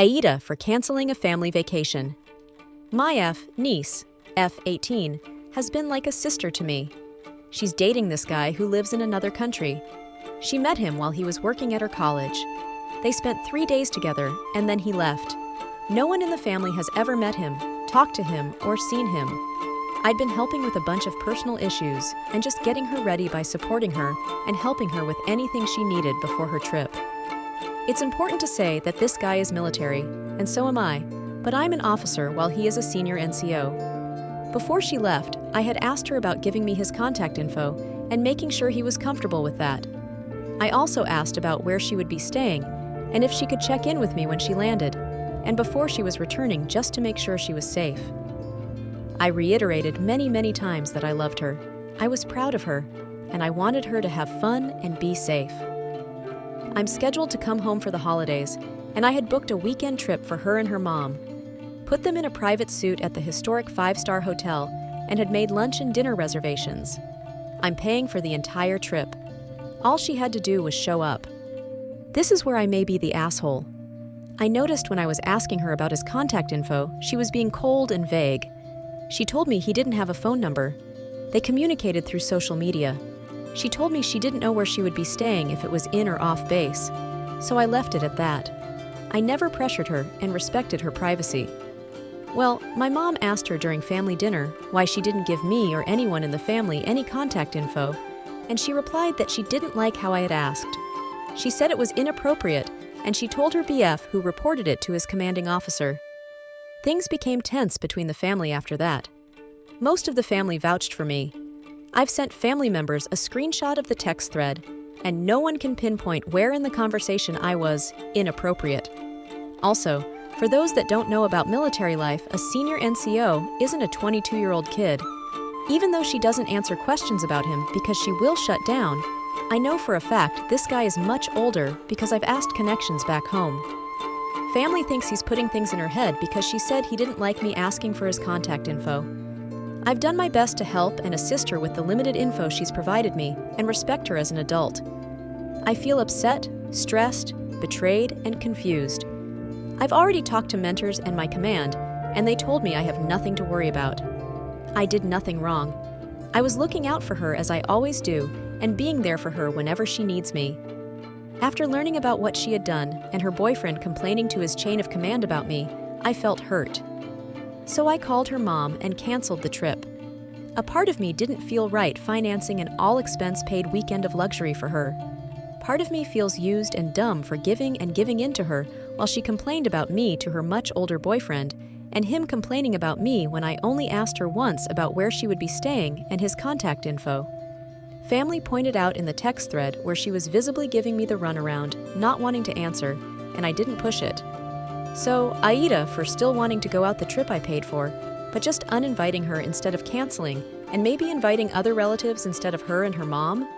AITA for canceling a family vacation. My niece, F18, has been like a sister to me. She's dating this guy who lives in another country. She met him while he was working at her college. They spent 3 days together, and then he left. No one in the family has ever met him, talked to him, or seen him. I'd been helping with a bunch of personal issues and just getting her ready by supporting her and helping her with anything she needed before her trip. It's important to say that this guy is military, and so am I, but I'm an officer while he is a senior NCO. Before she left, I had asked her about giving me his contact info and making sure he was comfortable with that. I also asked about where she would be staying and if she could check in with me when she landed, and before she was returning just to make sure she was safe. I reiterated many times that I loved her, I was proud of her, and I wanted her to have fun and be safe. I'm scheduled to come home for the holidays, and I had booked a weekend trip for her and her mom. Put them in a private suite at the historic 5-star hotel and had made lunch and dinner reservations. I'm paying for the entire trip. All she had to do was show up. This is where I may be the asshole. I noticed when I was asking her about his contact info, she was being cold and vague. She told me he didn't have a phone number. They communicated through social media. She told me she didn't know where she would be staying if it was in or off base, so I left it at that. I never pressured her and respected her privacy. Well, my mom asked her during family dinner why she didn't give me or anyone in the family any contact info, and she replied that she didn't like how I had asked. She said it was inappropriate, and she told her BF, who reported it to his commanding officer. Things became tense between the family after that. Most of the family vouched for me. I've sent family members a screenshot of the text thread, and no one can pinpoint where in the conversation I was inappropriate. Also, for those that don't know about military life, a senior NCO isn't a 22-year-old kid. Even though she doesn't answer questions about him because she will shut down, I know for a fact this guy is much older because I've asked connections back home. Family thinks he's putting things in her head because she said he didn't like me asking for his contact info. I've done my best to help and assist her with the limited info she's provided me and respect her as an adult. I feel upset, stressed, betrayed, and confused. I've already talked to mentors and my command, and they told me I have nothing to worry about. I did nothing wrong. I was looking out for her as I always do and being there for her whenever she needs me. After learning about what she had done and her boyfriend complaining to his chain of command about me, I felt hurt. So I called her mom and canceled the trip. A part of me didn't feel right financing an all-expense-paid weekend of luxury for her. Part of me feels used and dumb for giving in to her while she complained about me to her much older boyfriend, and him complaining about me when I only asked her once about where she would be staying and his contact info. Family pointed out in the text thread where she was visibly giving me the runaround, not wanting to answer, and I didn't push it. So, AITA for still wanting to go out the trip I paid for, but just uninviting her instead of canceling, and maybe inviting other relatives instead of her and her mom?